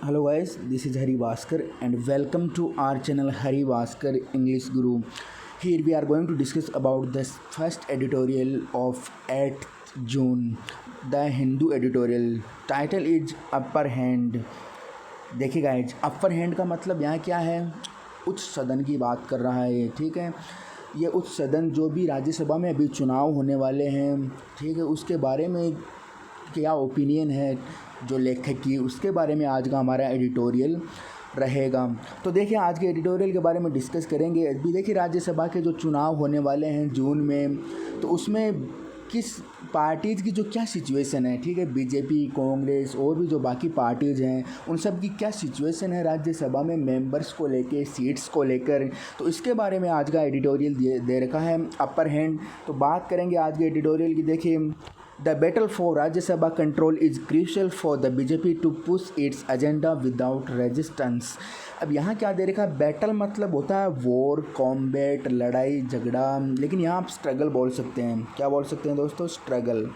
Hello guys, this is Hari Bhaskar and welcome to our channel Hari Bhaskar English Guru. Here we are going to discuss about the first editorial of 8th June, the Hindu editorial. Title is Upper Hand. देखिए guys, upper hand का मतलब यहाँ क्या है? उच्च सदन की बात कर रहा है ये, ठीक है। ये उच्च सदन जो भी राज्यसभा में अभी चुनाव होने वाले हैं, ठीक है, उसके बारे में क्या ओपिनियन है जो लेखक की, उसके बारे में आज का हमारा एडिटोरियल रहेगा। तो देखिए, आज के एडिटोरियल के बारे में डिस्कस करेंगे। अभी देखिए, राज्यसभा के जो चुनाव होने वाले हैं जून में, तो उसमें किस पार्टीज़ की जो क्या सिचुएशन है, ठीक है, बीजेपी, कांग्रेस और भी जो बाकी पार्टीज़ हैं, उन सब की क्या सिचुएशन है राज्यसभा में मेंबर्स को लेके, सीट्स को लेकर, तो इसके बारे में आज का एडिटोरियल दे रखा है अपर हैंड। तो बात करेंगे आज के एडिटोरियल की। देखिए, the battle for Rajya Sabha control is crucial for the BJP to push its agenda without resistance. अब यहाँ क्या दे रखा है? बैटल मतलब होता है वॉर, कॉम्बैट, लड़ाई झगड़ा, लेकिन यहाँ आप स्ट्रगल बोल सकते हैं। क्या बोल सकते हैं दोस्तों? स्ट्रगल,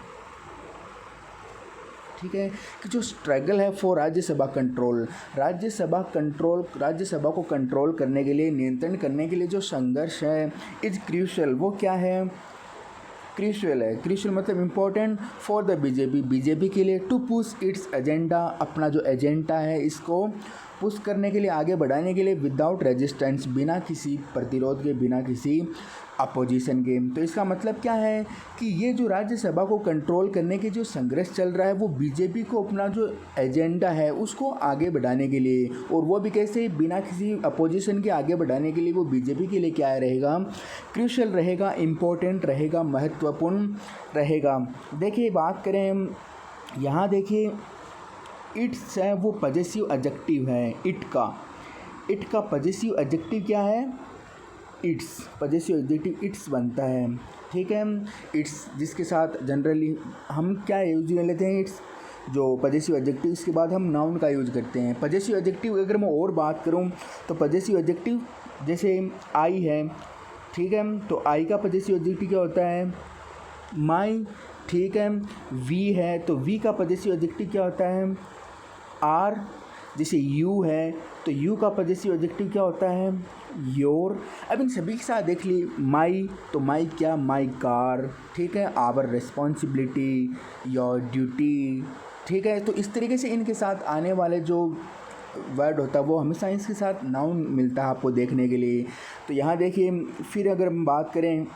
ठीक है, कि जो स्ट्रगल है फॉर राज्यसभा कंट्रोल, राज्यसभा को कंट्रोल करने के लिए, नियंत्रण करने के लिए जो संघर्ष है, इज क्रूशियल, वो क्या है? क्रूशियल है। क्रूशियल मतलब इम्पोर्टेंट फॉर द बीजेपी के लिए, टू पुश इट्स एजेंडा, अपना जो एजेंडा है इसको पुश करने के लिए, आगे बढ़ाने के लिए, विदाउट रेजिस्टेंस, बिना किसी प्रतिरोध के, बिना किसी अपोजिशन के। तो इसका मतलब क्या है कि ये जो राज्यसभा को कंट्रोल करने के जो संघर्ष चल रहा है, वो बीजेपी को अपना जो एजेंडा है उसको आगे बढ़ाने के लिए, और वो भी कैसे? बिना किसी अपोजिशन के आगे बढ़ाने के लिए वो बीजेपी के लिए क्या रहेगा? क्रूशियल रहेगा, इम्पोर्टेंट रहेगा, महत्वपूर्ण रहेगा। देखिए, बात करें यहाँ, देखिए इट्स है वो पजेसिव एडजेक्टिव है। इट का पजेसिव एडजेक्टिव क्या है? इट्स। पजेसिव एडजेक्टिव इट्स बनता है, ठीक है। इट्स जिसके साथ जनरली हम क्या यूज में लेते हैं? इट्स जो पजेसिव एडजेक्टिव, इसके बाद हम नाउन का यूज करते हैं। पजेसिव एडजेक्टिव अगर मैं और बात करूं तो पजेसिव एडजेक्टिव जैसे आई है, ठीक है, तो आई का पजेसिव एडजेक्टिव क्या होता है? माई, ठीक है। वी है तो वी का पजेसिव एडजेक्टिव क्या होता है? आर। जैसे यू है तो यू का पजेसिव एडजेक्टिव क्या होता है? योर। अब इन सभी के साथ देख ली, माई, तो माई क्या? माई कार, ठीक है, आवर रिस्पॉन्सिबिलिटी, योर ड्यूटी, ठीक है। तो इस तरीके से इनके साथ आने वाले जो वर्ड होता है वो हमेशा इसके साथ नाउन मिलता है आपको देखने के लिए। तो यहाँ देखिए, फिर अगर हम बात करें,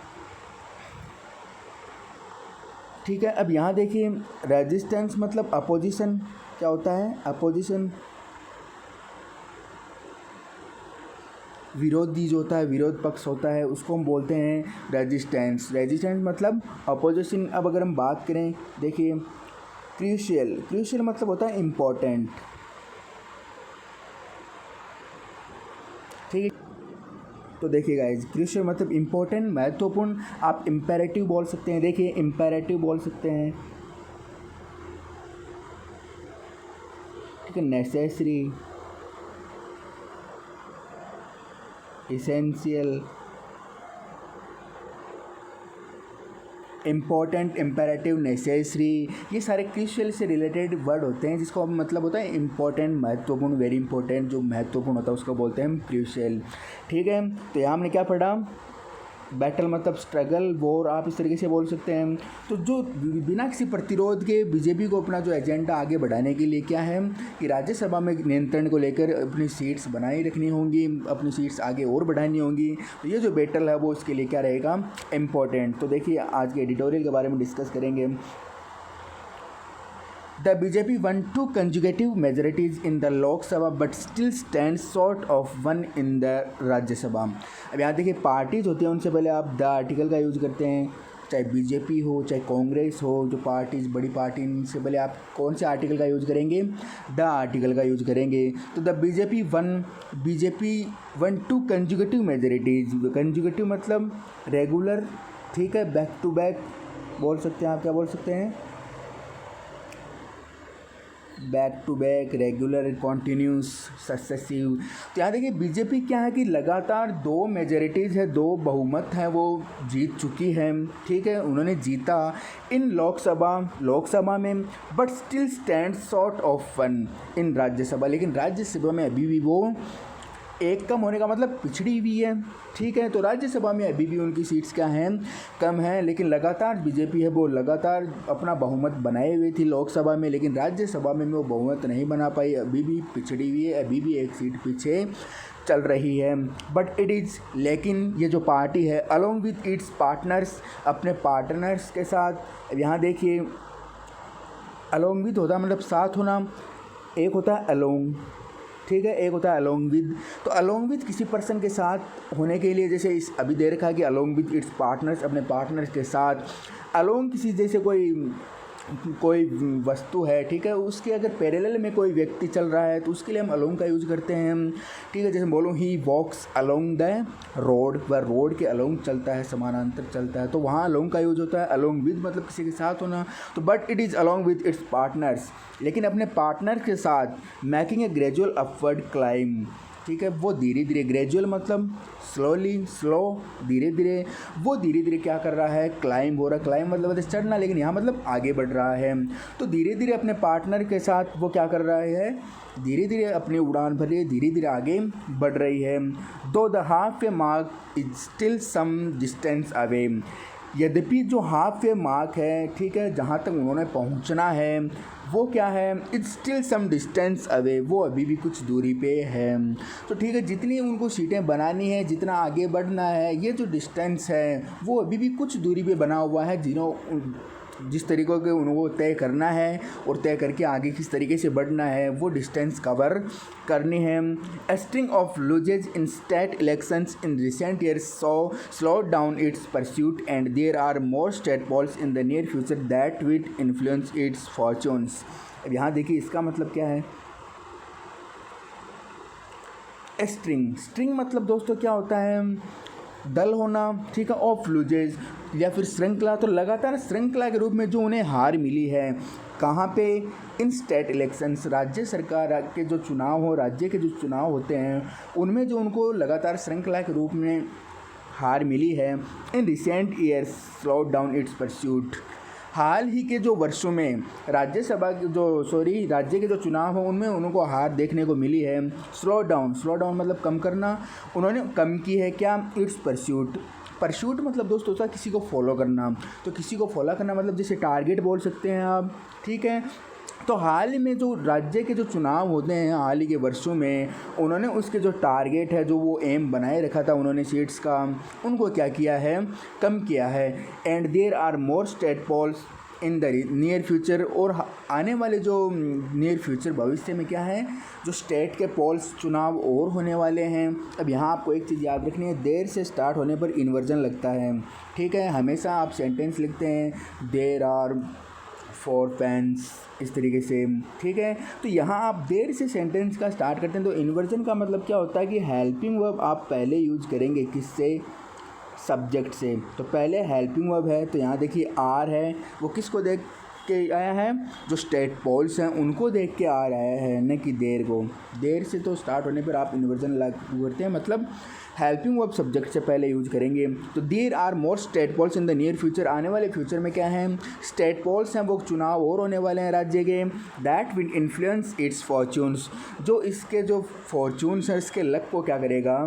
ठीक है, अब यहाँ देखिए, रेजिस्टेंस मतलब अपोजिशन क्या होता है? अपोजिशन विरोधी जो होता है, विरोध पक्ष होता है, उसको हम बोलते हैं रेजिस्टेंस। रेजिस्टेंस मतलब अपोजिशन। अब अगर हम बात करें, देखिए क्रूशियल मतलब होता है इम्पोर्टेंट, ठीक है। तो देखिए गाइज, क्रूशियल मतलब इम्पोर्टेंट, महत्वपूर्ण। आप इम्पेरेटिव बोल सकते हैं। देखिए, इम्पेरेटिव बोल सकते हैं, ठीक है, necessary, essential, important, imperative, necessary, ये सारे क्रूशियल से रिलेटेड वर्ड होते हैं, जिसको मतलब होता है इम्पोर्टेंट, महत्वपूर्ण, वेरी इंपॉर्टेंट। जो महत्वपूर्ण होता है उसको बोलते हैं हम क्रूशियल, ठीक है। तो यहाँ हमने क्या पढ़ा? बैटल मतलब स्ट्रगल, वॉर, आप इस तरीके से बोल सकते हैं। तो जो बिना किसी प्रतिरोध के बीजेपी को अपना जो एजेंडा आगे बढ़ाने के लिए क्या है कि राज्यसभा में नियंत्रण को लेकर अपनी सीट्स बनाई रखनी होंगी, अपनी सीट्स आगे और बढ़ानी होंगी। तो ये जो बैटल है वो इसके लिए क्या रहेगा? इम्पोर्टेंट। तो देखिए, आज के एडिटोरियल के बारे में डिस्कस करेंगे। The BJP won 2 consecutive majorities in the Lok Sabha but still stands short of one in the Rajya Sabha। अब यहाँ देखिए, पार्टीज होती हैं उनसे पहले आप द आर्टिकल का यूज़ करते हैं, चाहे बीजेपी हो चाहे कांग्रेस हो, जो पार्टीज बड़ी पार्टी, इनसे पहले आप कौन से आर्टिकल का यूज़ करेंगे? द आर्टिकल का यूज़ करेंगे। तो the BJP won 2 conjugative majorities. Conjugative मतलब रेगुलर, ठीक है, बैक टू बैक बोल सकते हैं। आप क्या बोल सकते हैं? Back to back, regular, continuous, successive. तो यहाँ देखिए बीजेपी क्या है कि लगातार 2 मेजॉरिटीज़ है, 2 बहुमत हैं वो जीत चुकी है, ठीक है, उन्होंने जीता इन लोकसभा में, but still stand short of 1 इन राज्यसभा। लेकिन राज्यसभा में अभी भी वो एक कम होने का मतलब पिछड़ी हुई है, ठीक है। तो राज्यसभा में अभी भी उनकी सीट्स क्या हैं, कम हैं। लेकिन लगातार बीजेपी है वो लगातार अपना बहुमत बनाए हुए थी लोकसभा में, लेकिन राज्यसभा में वो बहुमत नहीं बना पाई, अभी भी पिछड़ी हुई है, अभी भी एक सीट पीछे चल रही है। बट इट इज़, लेकिन ये जो पार्टी है अलोंग विथ इट्स पार्टनर्स, अपने पार्टनर्स के साथ, यहाँ देखिए अलोंग विथ होता है मतलब साथ होना, एक होता है अलोंग, ठीक है, एक होता है अलोंग विद। तो अलोंग विद किसी पर्सन के साथ होने के लिए, जैसे इस अभी दे रखा है कि अलोंग विद इट्स पार्टनर्स, अपने पार्टनर्स के साथ, अलोंग किसी जैसे कोई वस्तु है, ठीक है, उसके अगर पैरेलल में कोई व्यक्ति चल रहा है तो उसके लिए हम अलोंग का यूज़ करते हैं, ठीक है। जैसे बोलो ही वॉक्स अलोंग द रोड, वह रोड के अलोंग चलता है, समानांतर चलता है, तो वहाँ अलोंग का यूज होता है। अलोंग विद मतलब किसी के साथ होना, तो but it is along with its partners, लेकिन अपने पार्टनर के साथ मैकिंग ए ग्रेजुअल अपवर्ड क्लाइम, ठीक है, वो धीरे धीरे, ग्रेजुअल मतलब स्लोली, स्लो, धीरे धीरे, वो धीरे धीरे क्या कर रहा है, क्लाइम हो रहा है। क्लाइम मतलब चढ़ना, लेकिन यहाँ मतलब आगे बढ़ रहा है। तो धीरे धीरे अपने पार्टनर के साथ वो क्या कर रहा है, धीरे धीरे अपनी उड़ान भर रही है, धीरे धीरे आगे बढ़ रही है। Though the half way mark is still some distance away, यद्यपि जो हाफ वे मार्क है, ठीक है, जहाँ तक उन्होंने पहुँचना है वो क्या है, it's still some distance away, वो अभी भी कुछ दूरी पे है। तो ठीक है, जितनी उनको सीटें बनानी है, जितना आगे बढ़ना है, ये जो डिस्टेंस है वो अभी भी कुछ दूरी पे बना हुआ है, जिस तरीक़ों के उनको तय करना है और तय करके आगे किस तरीके से बढ़ना है वो डिस्टेंस कवर करनी है। A string of losses in state elections in recent years slow down its pursuit and there are more state polls in the near future that will influence its fortunes. अब यहाँ देखिए इसका मतलब क्या है, string मतलब दोस्तों क्या होता है, दल होना, ठीक है, ऑफ लूजेज या फिर श्रृंखला। तो लगातार श्रृंखला के रूप में जो उन्हें हार मिली है, कहाँ पे, इन स्टेट इलेक्शंस, राज्य सरकार के जो चुनाव हो, राज्य के जो चुनाव होते हैं उनमें जो उनको लगातार श्रृंखला के रूप में हार मिली है। In recent years slow down its pursuit, हाल ही के जो वर्षों में राज्य के जो चुनाव हैं उनमें उनको हार देखने को मिली है। स्लो डाउन मतलब कम करना, उन्होंने कम की है क्या, इट्स परस्यूट मतलब दोस्तों होता है किसी को फॉलो करना। तो किसी को फॉलो करना मतलब जैसे टारगेट बोल सकते हैं आप, ठीक है। तो हाल ही में जो राज्य के जो चुनाव होते हैं हाल ही के वर्षों में, उन्होंने उसके जो टारगेट है, जो वो एम बनाए रखा था उन्होंने सीट्स का, उनको क्या किया है, कम किया है। And there are more state polls in the near future, और आने वाले जो नियर फ्यूचर भविष्य में क्या है, जो स्टेट के पोल्स चुनाव और होने वाले हैं। अब यहाँ आपको एक चीज़ याद रखनी है, देर से स्टार्ट होने पर इन्वर्जन लगता है, ठीक है। हमेशा आप सेंटेंस लिखते हैं देर आर 4 पेन्स, इस तरीके से, ठीक है। तो यहाँ आप देर से सेंटेंस का स्टार्ट करते हैं, तो इन्वर्जन का मतलब क्या होता है कि हेल्पिंग वर्ब आप पहले यूज करेंगे, किससे, सब्जेक्ट से। तो पहले हेल्पिंग वर्ब है, तो यहाँ देखिए आर है, वो किसको देख के आया है, जो स्टेट पोल्स हैं उनको देख के आ रहा है, न कि देर को। देर से तो स्टार्ट होने पर आप इन्वर्जन लागू करते हैं, मतलब हेल्पिंग वर्ब सब्जेक्ट से पहले यूज करेंगे। तो there are more state polls in the near future, आने वाले फ्यूचर में क्या है, स्टेट पोल्स हैं, वो चुनाव और होने वाले हैं राज्य के। That will influence its fortunes, जो इसके जो फॉर्चून्स हैं इसके लक को क्या करेगा,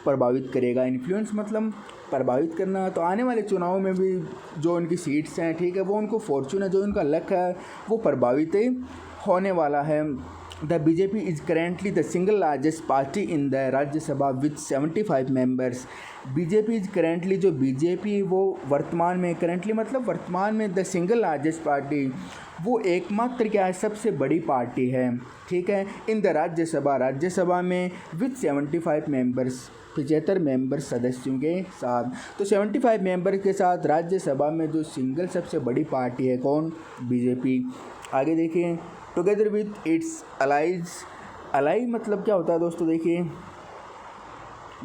प्रभावित करेगा। इन्फ्लुएंस मतलब प्रभावित करना। तो आने वाले चुनाव में भी जो उनकी सीट्स हैं, ठीक है, वो उनको फॉर्चून है, जो उनका लक है वो प्रभावित होने वाला है। The BJP is currently the single largest party in the Rajya Sabha with 75 members. BJP is currently, जो बीजेपी वो वर्तमान में, करेंटली मतलब वर्तमान में, द सिंगल लार्जेस्ट पार्टी, वो एकमात्र क्या है, सबसे बड़ी पार्टी है, ठीक है, इन द राज्यसभा में विथ 75 मेंबर्स, 75 मेंबर सदस्यों के साथ। तो 75 मेंबर के साथ राज्यसभा में जो सिंगल सबसे बड़ी पार्टी है, कौन, बीजेपी। आगे देखिए, together with its allies, ally मतलब क्या होता है दोस्तों, देखिए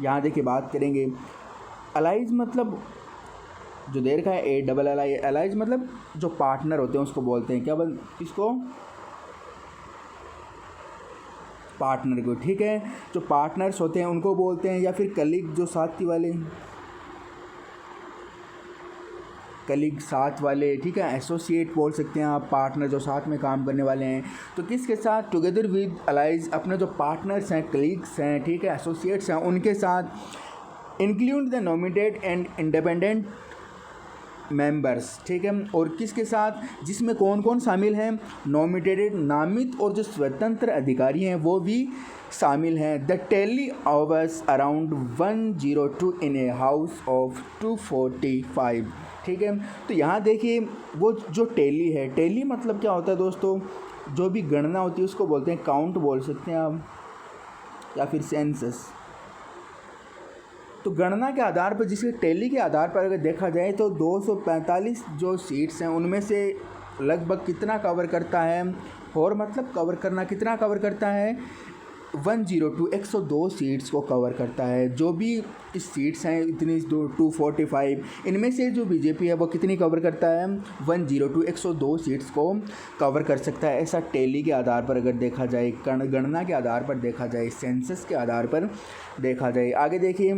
यहाँ देखिए बात करेंगे। अलाइज मतलब जो देर का है ALLI, अलाइज मतलब जो पार्टनर होते हैं उसको बोलते हैं, क्या इसको पार्टनर को, ठीक है। जो पार्टनर्स होते हैं उनको बोलते हैं, या फिर कलीग जो साथी वाले, कलीग साथ वाले, ठीक है। एसोसिएट बोल सकते हैं आप, पार्टनर जो साथ में काम करने वाले हैं। तो किसके साथ? टुगेदर विद अलाइज, अपने जो पार्टनर्स हैं, कलीग्स हैं, ठीक है, एसोसिएट्स हैं, उनके साथ। Include the nominated and independent members, ठीक है। और किसके साथ? जिसमें कौन कौन शामिल हैं? नॉमिनेटेड, नामित, और जो स्वतंत्र अधिकारी हैं वो भी शामिल हैं। द टेली आवर्स अराउंड 102 इन ए हाउस ऑफ 245, ठीक है। तो यहाँ देखिए वो जो टेली है, टेली मतलब क्या होता है दोस्तों? जो भी गणना होती है उसको बोलते हैं काउंट, बोल सकते हैं आप, या फिर सेंसस। तो गणना के आधार पर, जिसके टेली के आधार पर अगर देखा जाए तो 245 जो सीट्स हैं उनमें से लगभग कितना कवर करता है? और मतलब कवर करना कितना कवर करता है? 102 102 सीट्स को कवर करता है। जो भी इस सीट्स हैं इतनी 245, इनमें से जो बीजेपी है वो कितनी कवर करता है? 102 102 सीट्स को कवर कर सकता है। ऐसा टेली के आधार पर अगर देखा जाए, गणना के आधार पर देखा जाए, सेंसस के आधार पर देखा जाए। आगे देखिए,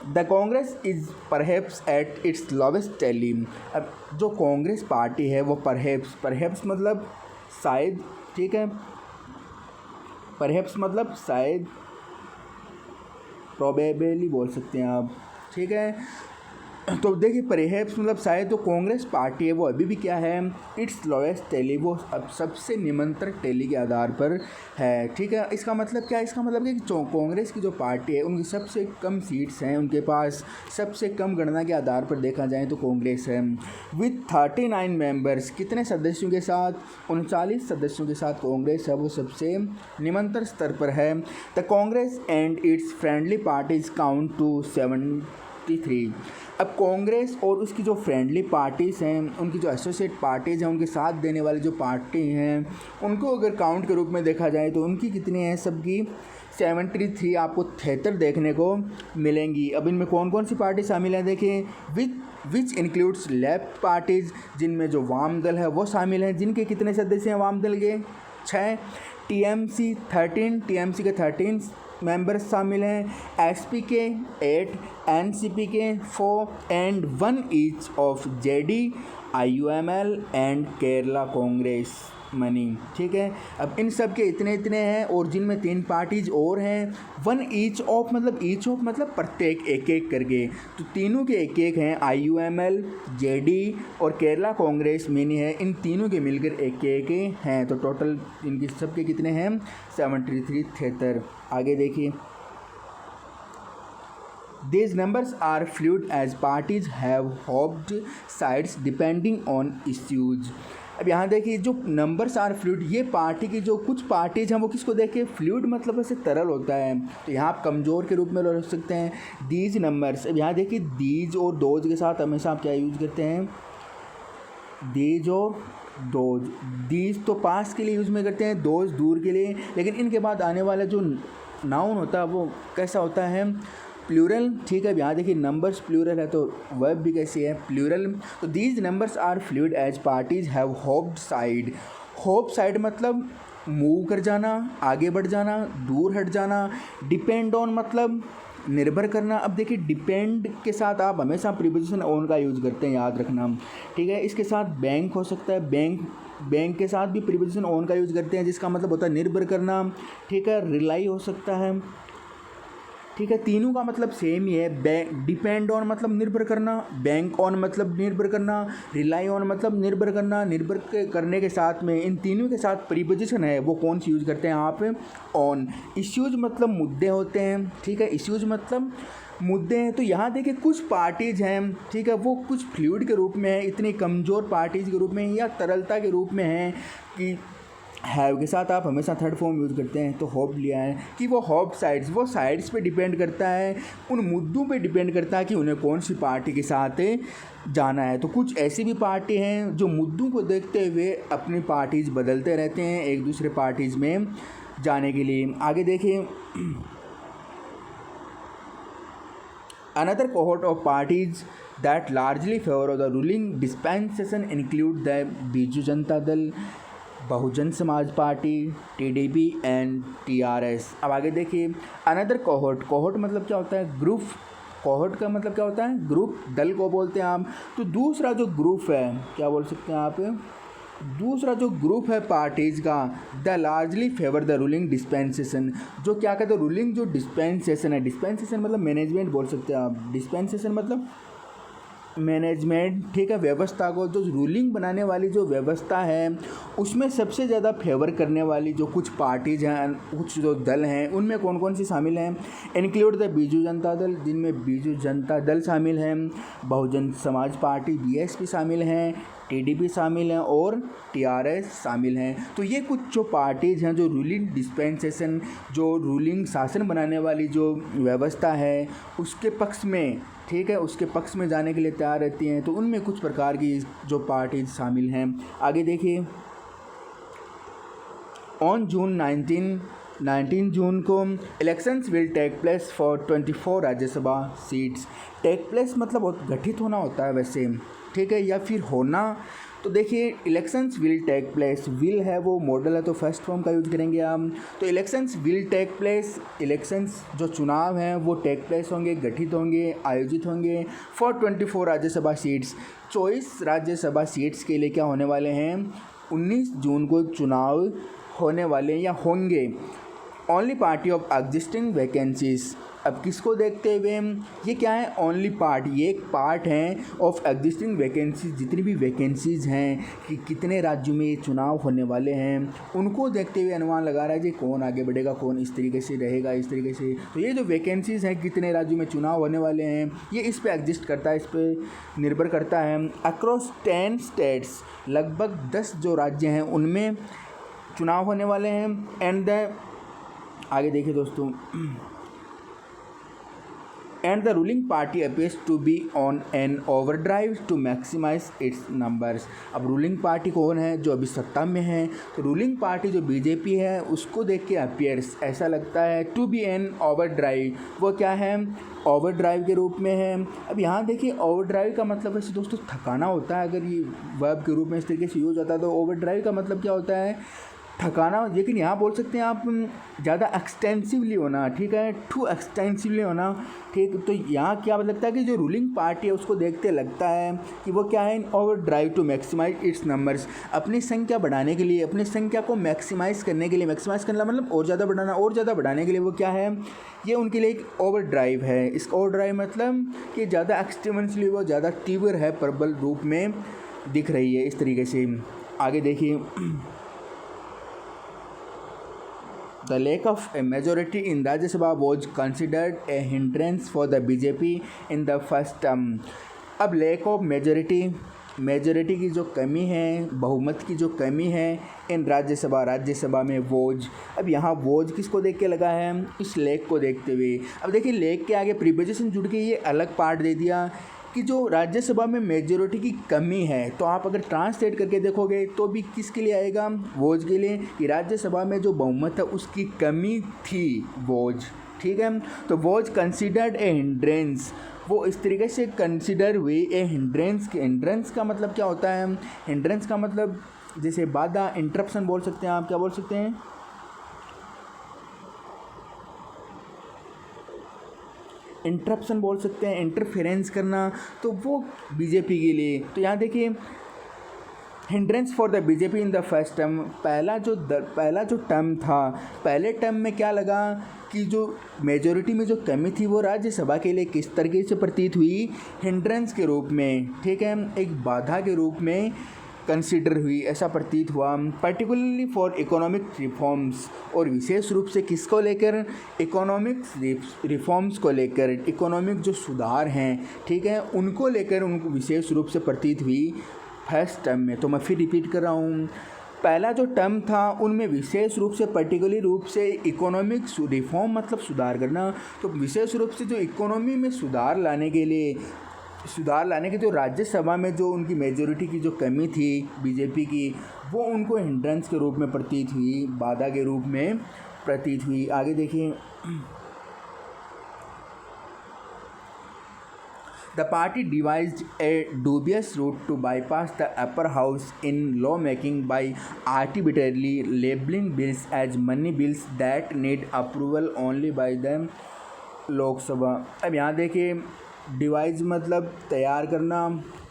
the Congress is perhaps at its lowest tally. अब जो कांग्रेस पार्टी है वो परहैप्स मतलब शायद, ठीक है, परहैप्स मतलब शायद, प्रोबेबली बोल सकते हैं आप, ठीक है। तो देखिए परहैप्स मतलब शायद, तो कांग्रेस पार्टी है वो अभी भी क्या है? इट्स लोएस्ट टेली, वो अब सबसे निमंत्रण टेली के आधार पर है, ठीक है। इसका मतलब क्या है? इसका मतलब कि कांग्रेस की जो पार्टी है उनकी सबसे कम सीट्स हैं, उनके पास सबसे कम गणना के आधार पर देखा जाए तो कांग्रेस है। विथ 39 मेंबर्स, कितने सदस्यों के साथ? 39 सदस्यों के साथ कांग्रेस है वो सबसे निमंत्रण स्तर पर है। The Congress and its friendly parties count to 73। अब कांग्रेस और उसकी जो फ्रेंडली पार्टीज़ हैं, उनकी जो एसोसिएट पार्टीज़ हैं, उनके साथ देने वाली जो पार्टी हैं, उनको अगर काउंट के रूप में देखा जाए तो उनकी कितनी है? सबकी 73 आपको 73 देखने को मिलेंगी। अब इनमें कौन कौन सी पार्टी शामिल है देखें। विच इंक्लूड्स लेफ्ट पार्टीज़, जिनमें जो वाम दल है वो शामिल हैं, जिनके कितने सदस्य हैं वाम दल के? 6। टीएमसी 13, टीएमसी के 13 मेंबर्स शामिल हैं। एसपी के 8, एनसीपी के 4 and 1 each of JD, IUML and Kerala Congress money, ठीक है। अब इन सब के इतने हैं, और जिनमें 3 पार्टीज और हैं। 1 ईच ऑफ मतलब प्रत्येक एक एक करके, तो तीनों के एक एक हैं। आईयूएमएल, जेडी और केरला कांग्रेस मिनी है, इन तीनों के मिलकर एक एक हैं। तो टोटल इनके सबके कितने हैं? 73 73। आगे देखिए, these numbers are fluid as parties have opposed sides depending on issues। अब यहाँ देखिए जो नंबर्स आर फ्लूइड, ये पार्टी की जो कुछ पार्टीज हैं वो किसको देखे? फ्लूइड मतलब ऐसे तरल होता है, तो यहाँ आप कमज़ोर के रूप में रख सकते हैं। दीज नंबर्स, अब यहाँ देखिए दीज और दोज के साथ हमेशा आप क्या यूज़ करते हैं? दीज और दोज। दीज तो पास के लिए यूज़ में करते हैं, दोज दूर के लिए। लेकिन इनके बाद आने वाला जो नाउन होता है वो कैसा होता है? प्लूरल, ठीक है। यहाँ देखिए नंबर्स प्लूरल है तो वर्ब भी कैसी है? प्लूरल। तो these numbers are fluid as parties have hopped side. Hop side मतलब मूव कर जाना, आगे बढ़ जाना, दूर हट जाना। डिपेंड ऑन मतलब निर्भर करना। अब देखिए डिपेंड के साथ आप हमेशा प्रीपोजिशन ऑन का यूज़ करते हैं, याद रखना, ठीक है। इसके साथ बैंक हो सकता है, बैंक के साथ भी प्रीपोजिशन ऑन का यूज़ करते हैं, जिसका मतलब होता है निर्भर करना, ठीक है। रिलाई हो सकता है, ठीक है। तीनों का मतलब सेम ही है। डिपेंड ऑन मतलब निर्भर करना, बैंक ऑन मतलब निर्भर करना, रिलाई ऑन मतलब निर्भर करना। निर्भर करने के साथ में इन तीनों के साथ प्रीपोजिशन है वो कौन सी यूज़ करते हैं यहाँ पे? ऑन। इश्यूज मतलब मुद्दे होते हैं, ठीक है। इश्यूज मतलब मुद्दे हैं। तो यहाँ देखिए कुछ पार्टीज हैं, ठीक है, वो कुछ फ्लूइड के रूप में है, इतनी कमज़ोर पार्टीज के रूप में या तरलता के रूप में हैं कि हैव के साथ आप हमेशा थर्ड फॉर्म यूज़ करते हैं। तो होप लिया है कि वो होप साइड्स, वो साइड्स पे डिपेंड करता है, उन मुद्दों पे डिपेंड करता है कि उन्हें कौन सी पार्टी के साथ जाना है। तो कुछ ऐसी भी पार्टी हैं जो मुद्दों को देखते हुए अपनी पार्टीज बदलते रहते हैं एक दूसरे पार्टीज़ में जाने के लिए। आगे देखिए, another cohort of parties that largely favor of the ruling dispensation include the Biju Janata Dal, Bahujan Samaj party, TDP and TRS. अब आगे देखिए अनदर कोहोर्ट। कोहोर्ट मतलब क्या होता है? ग्रुप। कोहोर्ट का मतलब क्या होता है? ग्रुप, दल को बोलते हैं आप। तो दूसरा जो ग्रुप है, क्या बोल सकते हैं आप? दूसरा जो ग्रुप है पार्टीज का, the largely favour the ruling dispensation. जो क्या कहते हैं? रूलिंग जो डिस्पेंसेशन है, डिस्पेंसेशन मतलब मैनेजमेंट बोल सकते हैं आप। डिस्पेंसेशन मतलब मैनेजमेंट, ठीक है, व्यवस्था को, जो रूलिंग बनाने वाली जो व्यवस्था है उसमें सबसे ज़्यादा फेवर करने वाली जो कुछ पार्टीज़ हैं, कुछ जो दल हैं, उनमें कौन कौन सी शामिल हैं? इंक्लूड द बीजू जनता दल, जिनमें बीजू जनता दल शामिल हैं, बहुजन समाज पार्टी बीएसपी शामिल हैं, टीडीपी शामिल हैं और टीआरएस शामिल हैं। तो ये कुछ जो पार्टीज़ हैं जो रूलिंग डिस्पेंसेशन, जो रूलिंग शासन बनाने वाली जो व्यवस्था है उसके पक्ष में, ठीक है, उसके पक्ष में जाने के लिए तैयार रहती हैं। तो उनमें कुछ प्रकार की जो पार्टीज शामिल हैं। आगे देखिए ऑन जून 19 जून को elections will take place for 24 Rajya Sabha seats. Take place मतलब गठित होना होता है वैसे, ठीक है, या फिर होना। तो देखिए elections will take place, will है वो मॉडल है तो फर्स्ट फॉर्म का यूज करेंगे हम। तो elections will take place, elections जो चुनाव हैं वो टेक प्लेस होंगे, गठित होंगे, आयोजित होंगे for 24 Rajya Sabha seats. 24 Rajya Sabha seats के लिए क्या होने वाले हैं? 19 जून को चुनाव होने वाले या होंगे। Only party of existing vacancies. अब किसको देखते हुए? ये क्या है? ओनली पार्ट, ये एक पार्ट है ऑफ एग्जिस्टिंग वैकेंसीज, जितनी भी वैकेंसीज़ हैं कि कितने राज्यों में ये चुनाव होने वाले हैं उनको देखते हुए अनुमान लगा रहा है जी कौन आगे बढ़ेगा, कौन इस तरीके से रहेगा, इस तरीके से। तो ये जो वैकेंसीज़ हैं, कितने राज्यों में चुनाव होने वाले हैं, ये इस पर एग्जिस्ट करता है, इस पर निर्भर करता है। अक्रॉस 10 स्टेट्स, लगभग 10 जो राज्य हैं उनमें चुनाव होने वाले हैं। एंड द, आगे देखिए दोस्तों, and the ruling party appears to be on an overdrive to maximise its numbers. अब रूलिंग पार्टी कौन है? जो अभी सत्ता में है। तो रूलिंग पार्टी जो बीजेपी है उसको देख के अपीयर्स, ऐसा लगता है, टू बी एन ओवरड्राइव, वो क्या है? ओवरड्राइव के रूप में है। अब यहाँ देखिए ओवरड्राइव का मतलब वैसे दोस्तों थकाना होता है, अगर ये वर्ब के रूप में इस तरीके से यूज होता है तो ओवरड्राइव का मतलब क्या होता है? थकाना। लेकिन यहाँ बोल सकते हैं आप ज़्यादा एक्सटेंसिवली होना, ठीक है, टू एक्सटेंसिवली होना, ठीक। तो यहाँ क्या लगता है कि जो रूलिंग पार्टी है उसको देखते लगता है कि वो क्या है? Overdrive to maximise its numbers, अपनी संख्या बढ़ाने के लिए, अपनी संख्या को मैक्सिमाइज़ करने के लिए, मैक्सिमाइज़ करना मतलब और ज़्यादा बढ़ाना, और ज़्यादा बढ़ाने के लिए वो क्या है? ये उनके लिए एक ओवर ड्राइव है। इस ओवर ड्राइव मतलब कि ज़्यादा एक्सटेंसिवली, वो ज़्यादा तीव्र है, प्रबल रूप में दिख रही है इस तरीके से। आगे देखिए The lack of a majority in Rajya Sabha was considered a hindrance for the BJP in the first term. अब lack of मेजोरिटी की जो कमी है, बहुमत की जो कमी है इन राज्यसभा में वोज। अब यहाँ वोज किसको देख के लगा है? इस लेक को देखते हुए। अब देखिए लेक के आगे प्रीपोजिशन जुड़ के ये अलग पार्ट दे दिया कि जो राज्यसभा में मेजोरिटी की कमी है। तो आप अगर ट्रांसलेट करके देखोगे तो भी किसके लिए आएगा? वोज के लिए, कि राज्यसभा में जो बहुमत है उसकी कमी थी, वोज, ठीक है। तो वोज कंसिडर्ड ए हिंड्रेंस, वो इस तरीके से कंसिडर हुई ए हिंड्रेंस। हिंड्रेंस का मतलब क्या होता है? हिंड्रेंस का मतलब जैसे बाधा, इंटरप्शन बोल सकते हैं आप, क्या बोल सकते हैं? इंटरप्शन बोल सकते हैं, इंटरफेरेंस करना। तो वो बीजेपी के लिए। तो यहाँ देखिए hindrance for the BJP in the first term, पहला जो टर्म था, पहले टर्म में क्या लगा कि जो मेजॉरिटी में जो कमी थी वो राज्यसभा के लिए किस तरीके से प्रतीत हुई? हिंड्रेंस के रूप में, ठीक है, एक बाधा के रूप में कंसिडर हुई, ऐसा प्रतीत हुआ। पर्टिकुलरली फॉर इकोनॉमिक रिफॉर्म्स, और विशेष रूप से किसको लेकर? इकोनॉमिक्स रिफॉर्म्स को लेकर, इकोनॉमिक जो सुधार हैं, ठीक है, उनको लेकर उनको विशेष रूप से प्रतीत हुई फर्स्ट टर्म में। तो मैं फिर रिपीट कर रहा हूँ, पहला जो टर्म था उनमें विशेष रूप से, पर्टिकुलर रूप से इकोनॉमिक रिफॉर्म मतलब सुधार करना। तो विशेष रूप से जो इकोनॉमी में सुधार लाने के जो राज्यसभा में जो उनकी मेजॉरिटी की जो कमी थी बीजेपी की, वो उनको हिंड्रेंस के रूप में प्रतीत हुई, बाधा के रूप में प्रतीत हुई। आगे देखिए The party devised a dubious route to bypass the upper house in lawmaking by arbitrarily labeling bills as money bills that need approval only by the लोक सभा। अब यहाँ देखिए, डिवाइस मतलब तैयार करना,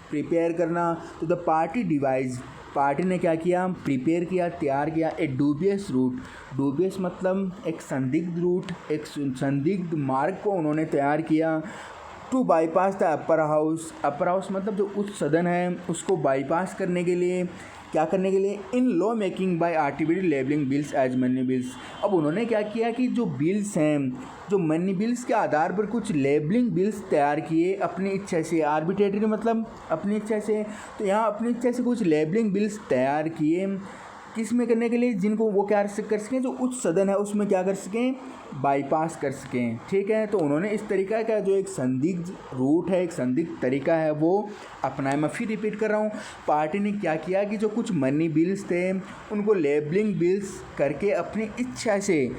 प्रिपेयर करना। तो द पार्टी डिवाइस, पार्टी ने क्या किया, प्रिपेयर किया, तैयार किया ए डूबियस रूट। डूबियस मतलब एक संदिग्ध रूट, एक संदिग्ध मार्ग को उन्होंने तैयार किया। To bypass the upper house, upper house मतलब जो उच्च सदन है उसको बाईपास करने के लिए, क्या करने के लिए, in law making by artificial labelling bills as money bills. अब उन्होंने क्या किया कि जो बिल्स हैं, जो मनी बिल्स के आधार पर कुछ लेबलिंग बिल्स तैयार किए अपनी इच्छा से, आर्बिट्रेटरी मतलब अपनी इच्छा से। तो यहाँ अपनी इच्छा से कुछ लेबलिंग बिल्स तैयार किए, किस में करने के लिए, जिनको वो क्या कर सकें, जो उच्च सदन है उसमें क्या कर सकें, बाईपास कर सकें। ठीक है, तो उन्होंने इस तरीका का जो एक संदिग्ध रूट है, एक संदिग्ध तरीका है वो अपनाया। मैं फिर रिपीट कर रहा हूँ, पार्टी ने क्या किया कि जो कुछ मनी बिल्स थे उनको लेबलिंग बिल्स करके अपनी इच्छा से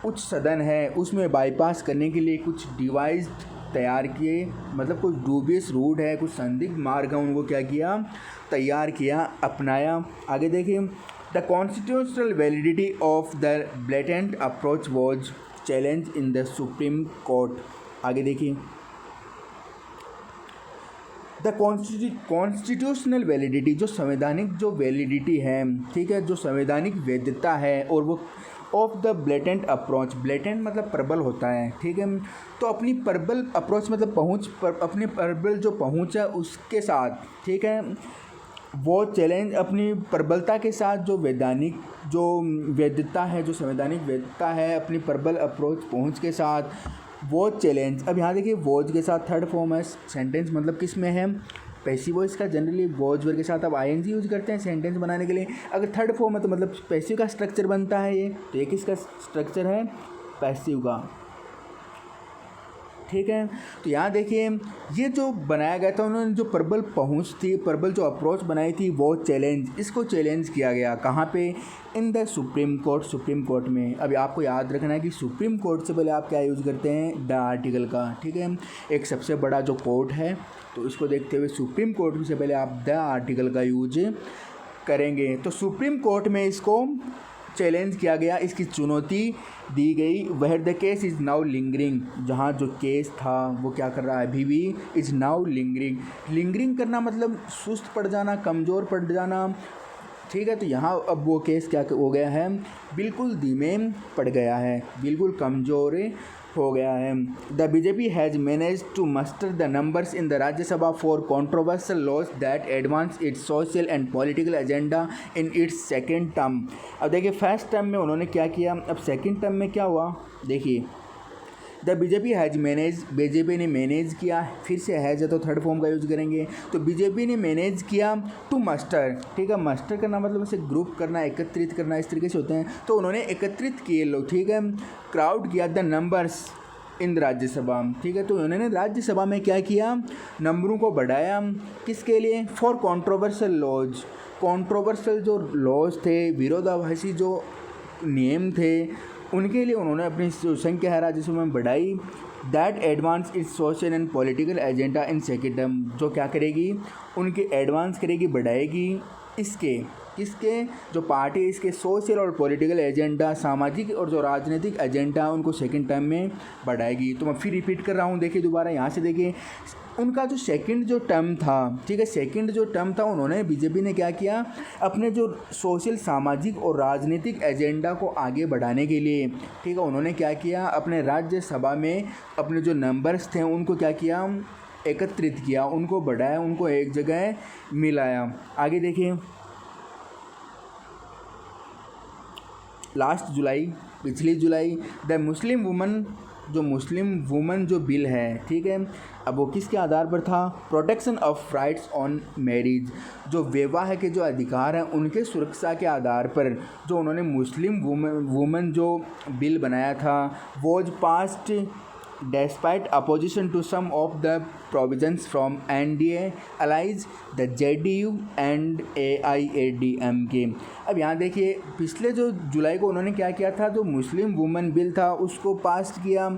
उच्च सदन है उसमें बाईपास करने के लिए कुछ डिवाइस तैयार किए, मतलब कुछ डूबियस रूट है, कुछ संदिग्ध मार्ग है, उनको क्या किया, तैयार किया, अपनाया। आगे देखिए, the constitutional validity of the blatant approach was challenge in the supreme court. आगे देखिए, द कॉन्स्टिट्यूशनल वैलिडिटी, जो संवैधानिक जो वैलिडिटी है, ठीक है, जो संवैधानिक वैधता है, और वो of the blatant approach, blatant मतलब प्रबल होता है, ठीक है। तो अपनी प्रबल अप्रोच मतलब पहुँच पर, अपनी प्रबल जो पहुँच है उसके साथ, ठीक है, वो चैलेंज अपनी प्रबलता के साथ, जो वैधानिक जो वैधता है, जो संवैधानिक वैधता है, अपनी प्रबल अप्रोच पहुँच के साथ वो चैलेंज। अब यहाँ देखिए, वॉज के साथ थर्ड फॉर्म है सेंटेंस, मतलब किस में है, पैसिव वॉइस का। जनरली वॉज वर्ग के साथ अब आईएनजी यूज करते हैं सेंटेंस बनाने के लिए। अगर थर्ड फॉर्म है तो मतलब पैसिव का स्ट्रक्चर बनता है ये, तो ये किसका स्ट्रक्चर है, पैसिव का। ठीक है, तो यहाँ देखिए, ये जो बनाया गया था, उन्होंने जो प्रबल पहुँच थी, प्रबल जो अप्रोच बनाई थी, वो चैलेंज, इसको चैलेंज किया गया कहाँ पे, in the supreme court, supreme court में। अभी आपको याद रखना है कि सुप्रीम कोर्ट से पहले आप क्या यूज़ करते हैं, द आर्टिकल का। ठीक है, एक सबसे बड़ा जो कोर्ट है, तो इसको देखते हुए सुप्रीम कोर्ट से पहले आप द आर्टिकल का यूज करेंगे। तो सुप्रीम कोर्ट में इसको चैलेंज किया गया, इसकी चुनौती दी गई। वह the case is now lingering, जहाँ जो केस था वो क्या कर रहा है, अभी भी इज़ नाउ लिंगरिंग। लिंगरिंग करना मतलब सुस्त पड़ जाना, कमज़ोर पड़ जाना। ठीक है, तो यहाँ अब वो केस क्या हो गया है, बिल्कुल धीमे पड़ गया है, बिल्कुल कमज़ोर हो गया है। The BJP has manage to muster the numbers in the Rajya Sabha for controversial laws that advance its social and political agenda in its second term. अब देखिए, फर्स्ट टर्म में उन्होंने क्या किया, अब सेकेंड टर्म में क्या हुआ, देखिए, the BJP has manage, BJP ने मैनेज किया, फिर से हैज़ है तो थर्ड फॉर्म का यूज करेंगे। तो बीजेपी ने मैनेज किया टू मस्टर, ठीक है, मस्टर करना मतलब उसे ग्रुप करना, एकत्रित करना, इस तरीके से होते हैं। तो उन्होंने एकत्रित किए लोग, ठीक है, क्राउड किया द नंबर्स इन राज्यसभा। ठीक है, तो उन्होंने राज्यसभा में क्या किया, नंबरों को बढ़ाया, किसके लिए, फॉर कॉन्ट्रोवर्शियल लॉज। कॉन्ट्रोवर्शियल जो लॉज थे, विरोधाभासी जो नियम थे, उनके लिए उन्होंने अपनी जो संख्या है राज्यसभा में बढ़ाई। That advance is social and political agenda in second term, जो क्या करेगी, उनके एडवांस करेगी, बढ़ाएगी, इसके किसके, जो पार्टी है इसके सोशल और पॉलिटिकल एजेंडा, सामाजिक और जो राजनीतिक एजेंडा, उनको सेकंड टर्म में बढ़ाएगी। तो मैं फिर रिपीट कर रहा हूँ, देखिए दोबारा यहाँ से देखिए, उनका जो सेकंड जो टर्म था, ठीक है, सेकंड जो टर्म था, उन्होंने बीजेपी ने क्या किया, अपने जो सोशल, सामाजिक और राजनीतिक एजेंडा को आगे बढ़ाने के लिए, ठीक है, उन्होंने क्या किया, अपने राज्यसभा में अपने जो नंबर्स थे उनको क्या किया, एकत्रित किया, उनको बढ़ाया, उनको एक जगह मिलाया। आगे देखिए, लास्ट जुलाई, पिछली जुलाई, द मुस्लिम वुमन जो बिल है, ठीक है, अब वो किसके आधार पर था, protection of rights on marriage, जो विवाह के जो अधिकार हैं उनके सुरक्षा के आधार पर जो उन्होंने मुस्लिम वुमन जो बिल बनाया था, was passed despite opposition to some of the provisions from NDA allies, the JDU and AIADMK। अब यहाँ देखिए, पिछले जो जुलाई को उन्होंने क्या किया था, जो मुस्लिम वुमेन बिल था उसको पास किया,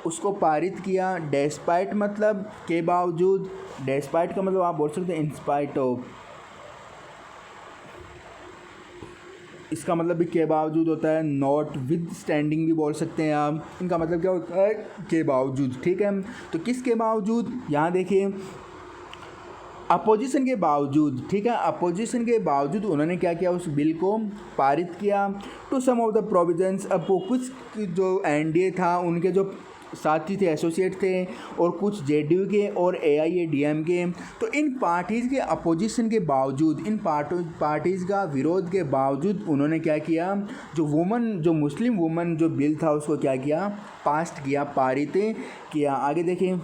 उसको पारित किया। डेस्पाइट मतलब के बावजूद, डेस्पाइट का मतलब आप बोल सकते हैं इंस्पाइट ऑफ, इसका मतलब भी के बावजूद होता है। नॉट विद स्टैंडिंग भी बोल सकते हैं आप, इनका मतलब क्या होता है, के बावजूद। ठीक है, तो किसके बावजूद, यहाँ देखिए अपोजिशन के बावजूद। ठीक है, अपोजिशन के बावजूद उन्होंने क्या किया, उस बिल को पारित किया। To some of the provisions, अब वो कुछ जो एनडीए था उनके जो साथी थे, एसोसिएट थे, और कुछ जेडीयू के और एआईएडीएम के, तो इन पार्टीज़ के अपोजिशन के बावजूद, इन पार्टीज़ का विरोध के बावजूद उन्होंने क्या किया, जो मुस्लिम वुमन जो बिल था उसको क्या किया, पास किया, पारित किया। आगे देखिए,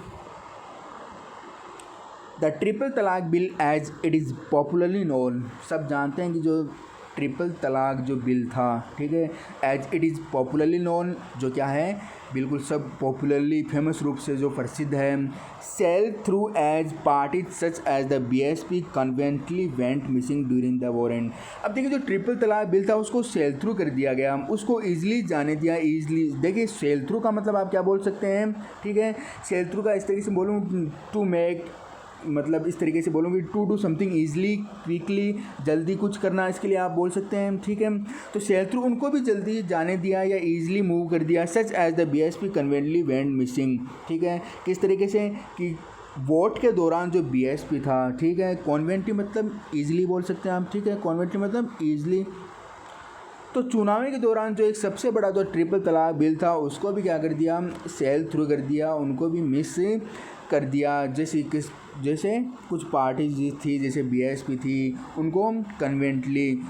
the triple talaq bill as it is popularly known, सब जानते हैं कि जो ट्रिपल तलाक जो बिल था, ठीक है, as it is popularly known, जो क्या है, बिल्कुल सब पॉपुलरली फेमस रूप से जो प्रसिद्ध है। Sell through as parties such as the BSP conveniently went missing during the war end. अब देखिए जो ट्रिपल तलाक बिल था उसको सेल थ्रू कर दिया गया, उसको ईजिली जाने दिया, ईजिली। देखिए सेल थ्रू का मतलब आप क्या बोल सकते हैं, ठीक है, सेल थ्रू का इस तरीके से बोलूँ, टू मेक, मतलब इस तरीके से बोलूँगी, to do something easily, quickly, जल्दी कुछ करना, इसके लिए आप बोल सकते हैं। ठीक है, तो सेल थ्रू उनको भी जल्दी जाने दिया या ईजिली मूव कर दिया। Such as the BSP conveniently went missing, ठीक है, किस तरीके से कि वोट के दौरान जो बीएसपी था, ठीक है, कॉन्वेंटली मतलब ईजिली बोल सकते हैं आप, ठीक है, कॉन्वेंटली मतलब ईजिली। तो चुनाव के दौरान जो एक सबसे बड़ा जो ट्रिपल तलाक बिल था उसको भी क्या कर दिया, सेल थ्रू कर दिया, उनको भी मिस कर दिया। जैसे कुछ पार्टीज थी, जैसे बीएसपी थी, उनको कन्वेंटली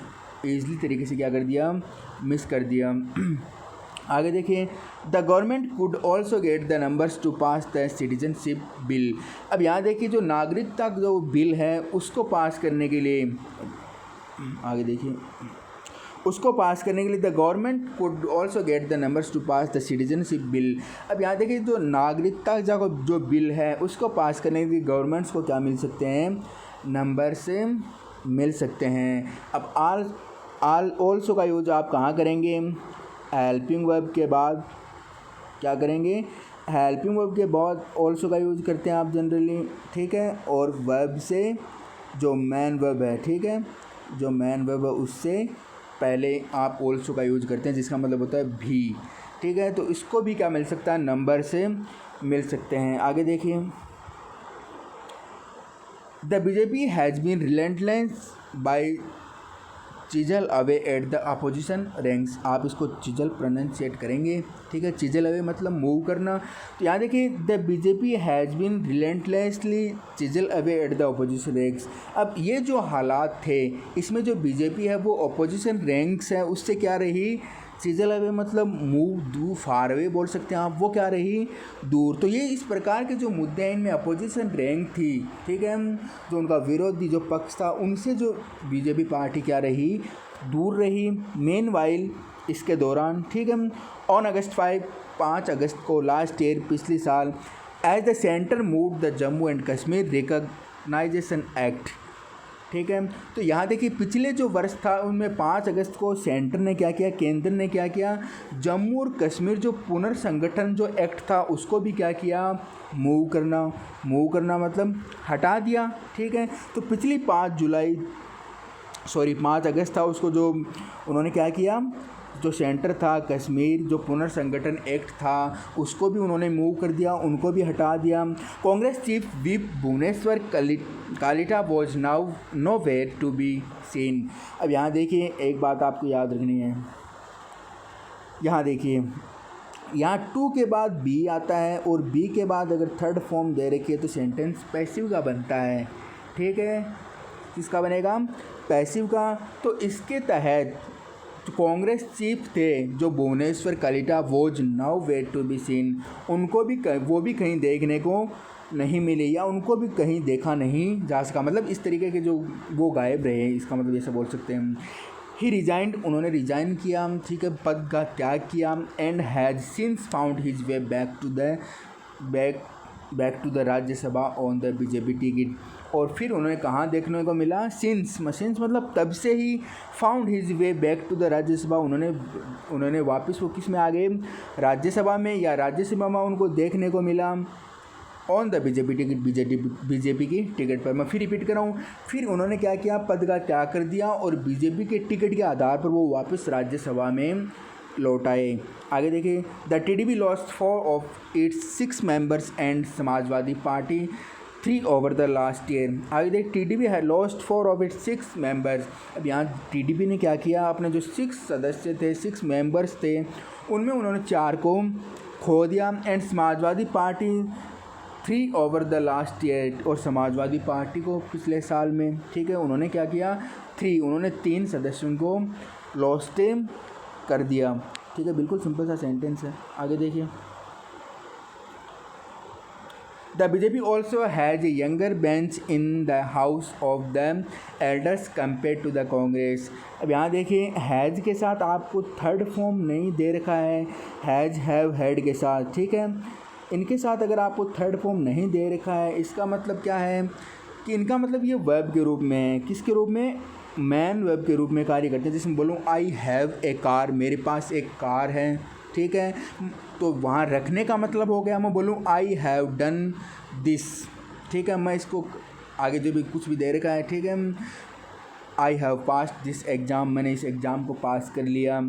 ईजिली तरीके से क्या कर दिया, मिस कर दिया। आगे देखिए, the government could also get the numbers to pass the citizenship bill. अब यहाँ देखिए जो नागरिकता जो बिल है उसको पास करने के लिए, आगे देखिए, उसको पास करने के लिए the government could also get the numbers to pass the citizenship bill. अब यहाँ देखिए जो नागरिकता जो बिल है उसको पास करने के लिए गवर्नमेंट्स को क्या मिल सकते हैं, नंबर से मिल सकते हैं। अब आल ऑल्सो का यूज आप कहाँ करेंगे, हेल्पिंग वर्ब के बाद क्या करेंगे, हेल्पिंग वर्ब के बाद ऑल्सो का यूज करते हैं आप जनरली, ठीक है, और वर्ब से जो मैन वर्ब है, ठीक है, जो मैन वर्ब है उससे पहले आप ऑल्सो का यूज करते हैं, जिसका मतलब होता है भी, ठीक है, तो इसको भी क्या मिल सकता है, नंबर से मिल सकते हैं। आगे देखिए, the BJP has been relentless by chisel away at the opposition ranks. आप इसको चिजल प्रोनाउंसिएट करेंगे, ठीक है, चिजल अवे मतलब मूव करना। तो यहाँ देखिए, the BJP has been relentlessly chisel away at the opposition ranks. अब ये जो हालात थे, इसमें जो बीजेपी है वो अपोजिशन रैंक्स है उससे क्या रही, चिजल अवे मतलब मूव दूर, फार अवे बोल सकते हैं आप, वो क्या रही, दूर। तो ये इस प्रकार के जो मुद्दे हैं इनमें अपोजिशन रैंक थी, ठीक है, जो उनका विरोधी जो पक्ष था उनसे जो बीजेपी पार्टी क्या रही, दूर रही। मेन वाइल इसके दौरान, ठीक है, ऑन अगस्त 5 अगस्त को लास्ट ईयर, पिछले साल, as the centre move the Jammu and Kashmir recognisation act, ठीक है, तो यहाँ देखिए पिछले जो वर्ष था उनमें 5 अगस्त को सेंटर ने क्या किया, केंद्र ने क्या किया, जम्मू और कश्मीर जो पुनर्संगठन जो एक्ट था उसको भी क्या किया, मूव करना मतलब हटा दिया, ठीक है। तो पिछली 5 अगस्त था उसको जो उन्होंने क्या किया, जो सेंटर था कश्मीर, जो पुनर्संगठन एक्ट था उसको भी उन्होंने मूव कर दिया, उनको भी हटा दिया। Congress chief whip Bhubaneswar Kalita was now nowhere to be seen. अब यहाँ देखिए एक बात आपको याद रखनी है, यहाँ देखिए, यहाँ टू के बाद बी आता है और बी के बाद अगर थर्ड फॉर्म दे रखी है तो सेंटेंस पैसिव का बनता है, ठीक है, किसका बनेगा, पैसिव का। तो इसके तहत कांग्रेस चीफ थे जो Bhubaneswar Kalita was now where to be seen, उनको भी वो भी कहीं देखने को नहीं मिली या उनको भी कहीं देखा नहीं जा सका, मतलब इस तरीके के जो वो गायब रहे, इसका मतलब ऐसा बोल सकते हैं। ही रिजाइंड, उन्होंने रिजाइन किया, ठीक है, पद का त्याग किया। And has since found his way back to the Rajya Sabha on the BJP ticket. और फिर उन्होंने कहाँ देखने को मिला, सिंस मतलब तब से ही, found his way back to the Rajya Sabha, उन्होंने वापस वो किस में आ गए, राज्यसभा में, या राज्यसभा में उनको देखने को मिला on the BJP ticket, BJP की टिकट पर। मैं फिर रिपीट कर रहा हूँ, फिर उन्होंने क्या किया, पद का त्याग कर दिया और बीजेपी के टिकट के आधार पर वो वापस राज्यसभा में लौट आए। आगे देखिए, the TDP lost 4 of its 6 members and Samajwadi party 3 over the last year. आगे देखिए, टीडीपी है लॉस्ट 4 ऑफ इट्स 6 मेंबर्स। अब यहाँ टीडीपी ने क्या किया, अपने जो 6 सदस्य थे, 6 मेंबर्स थे, उनमें उन्होंने 4 को खो दिया। And Samajwadi party 3 over the last year, और समाजवादी पार्टी को पिछले साल में, ठीक है, उन्होंने क्या किया, 3, उन्होंने 3 सदस्यों को लॉस्ट कर दिया। ठीक है, बिल्कुल सिंपल सा सेंटेंस है। आगे देखिए, the BJP also has a younger bench in the house of the elders compare to the Congress. अब यहाँ देखिए, हैज़ के साथ आपको थर्ड फॉर्म नहीं दे रखा है, हैज़ हैव हैड के साथ, ठीक है, इनके साथ अगर आपको थर्ड फॉर्म नहीं दे रखा है, इसका मतलब क्या है कि इनका मतलब ये वर्ब के रूप में है। किसके रूप में, मैन वर्ब के रूप में कार्य करते हैं। जैसे मैं बोलूँ आई हैव ए कार, मेरे पास एक कार है, ठीक है, तो वहाँ रखने का मतलब हो गया, मैं बोलूँ आई हैव डन दिस, ठीक है, मैं इसको आगे जो भी कुछ भी दे रखा है, ठीक है, I have passed this exam, मैंने इस एग्ज़ाम को पास कर लिया,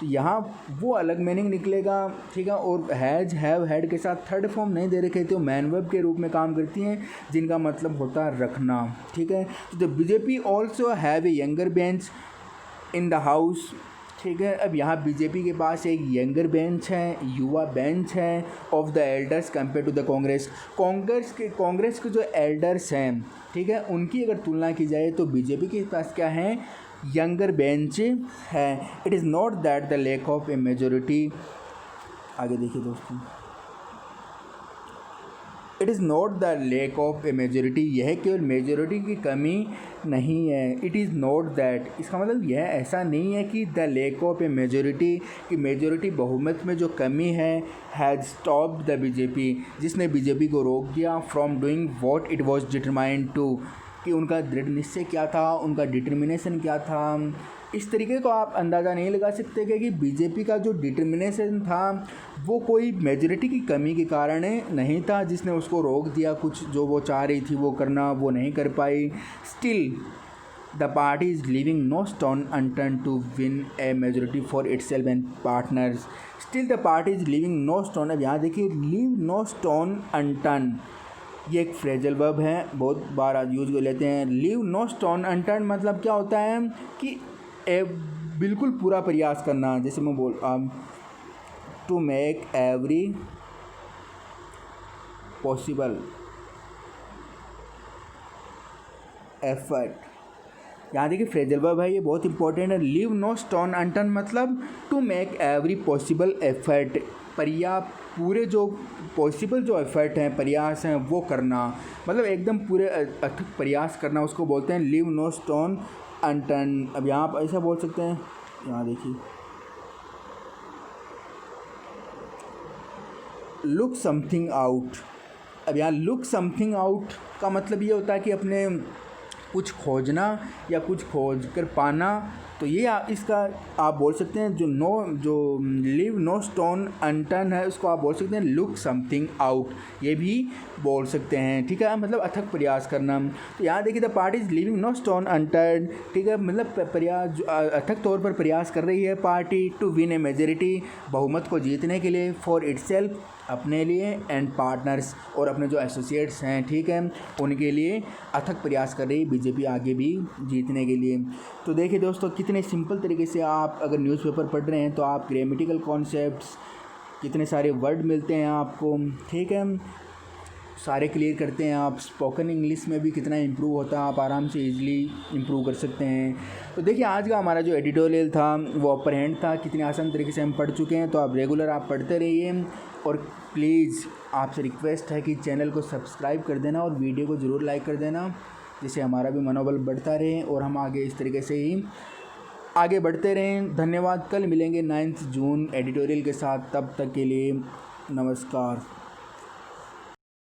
तो यहाँ वो अलग मीनिंग निकलेगा, ठीक है। और हैज़ हैव हैड के साथ थर्ड फॉर्म नहीं दे रखे तो मैन वर्ब के रूप में काम करती हैं, जिनका मतलब होता है रखना, ठीक है। तो BJP also have a younger bench in the house, ठीक है। अब यहाँ बीजेपी के पास एक यंगर बेंच है, युवा बेंच है of the elders compare to the Congress. Congress के जो एल्डर्स हैं, ठीक है, उनकी अगर तुलना की जाए तो बीजेपी के पास क्या है, यंगर बेंच है। It is not that the lack of a majority, आगे देखिए दोस्तों, it is not the lack of a majority, यह केवल मेजोरिटी की कमी नहीं है। इट इज़ नॉट दैट, इसका मतलब यह ऐसा नहीं है कि the lack of a majority, कि मेजोरिटी बहुमत में जो कमी है, हैज़ स्टॉप्ड द बीजेपी, जिसने बीजेपी को रोक दिया from doing what it was determined to, कि उनका दृढ़ निश्चय क्या था, उनका डिटर्मिनेशन क्या था। इस तरीके को आप अंदाज़ा नहीं लगा सकते कि बीजेपी का जो डिटर्मिनेशन था वो कोई मेजॉरिटी की कमी के कारण नहीं था जिसने उसको रोक दिया, कुछ जो वो चाह रही थी वो करना वो नहीं कर पाई। Still the party is leaving no stone unturned to win a majority for itself and partners. Still the party is leaving no stone, अब यहाँ देखिए, लीव नो स्टोन अनटर्न, ये एक फ्रेजल वर्ब है, बहुत बार आज यूज कर लेते हैं। लीव नो स्टोन अनटर्न मतलब क्या होता है कि बिल्कुल पूरा प्रयास करना, जैसे मैं बोल to make every possible effort. यहाँ देखिए फ्रेजल वर्ब है, ये बहुत इंपॉर्टेंट है। लीव नो स्टोन अनटर्न मतलब to make every possible effort, पूरे जो पॉसिबल जो एफर्ट हैं, प्रयास हैं, वो करना, मतलब एकदम पूरे अथक प्रयास करना, उसको बोलते हैं लीव नो स्टोन अनटर्न। अब यहाँ आप ऐसा बोल सकते हैं, यहाँ देखिए, लुक समथिंग आउट। अब यहाँ लुक समथिंग आउट का मतलब ये होता है कि अपने कुछ खोजना या कुछ खोज कर पाना, तो ये इसका आप बोल सकते हैं जो लीव नो स्टोन अनटर्न है उसको आप बोल सकते हैं लुक समथिंग आउट, ये भी बोल सकते हैं, ठीक है, मतलब अथक प्रयास करना। तो यहाँ देखिए, the party is leaving no stone unturn, ठीक है, मतलब प्रयास, अथक तौर पर प्रयास कर रही है party to win a majority, बहुमत को जीतने के लिए, फॉर इटसेल्फ, अपने लिए, एंड पार्टनर्स, और अपने जो एसोसिएट्स हैं, ठीक है, उनके लिए अथक प्रयास कर रही है बीजेपी आगे भी जीतने के लिए। तो देखिए दोस्तों, कितने सिंपल तरीके से आप अगर न्यूज़पेपर पढ़ रहे हैं तो आप ग्रामेटिकल कॉन्सेप्ट्स, कितने सारे वर्ड मिलते हैं आपको, ठीक है, सारे क्लियर करते हैं आप। स्पोकन इंग्लिश में भी कितना इम्प्रूव होता है, आप आराम से इजीली इम्प्रूव कर सकते हैं। तो देखिए, आज का हमारा जो एडिटोरियल था वो अपर हैंड था, कितने आसान तरीके से हम पढ़ चुके हैं। तो आप रेगुलर आप पढ़ते रहिए, और प्लीज़ आपसे रिक्वेस्ट है कि चैनल को सब्सक्राइब कर देना और वीडियो को ज़रूर लाइक कर देना, जिससे हमारा भी मनोबल बढ़ता रहे और हम आगे इस तरीके से ही आगे बढ़ते रहें। धन्यवाद। कल मिलेंगे 9 जून एडिटोरियल के साथ, तब तक के लिए नमस्कार।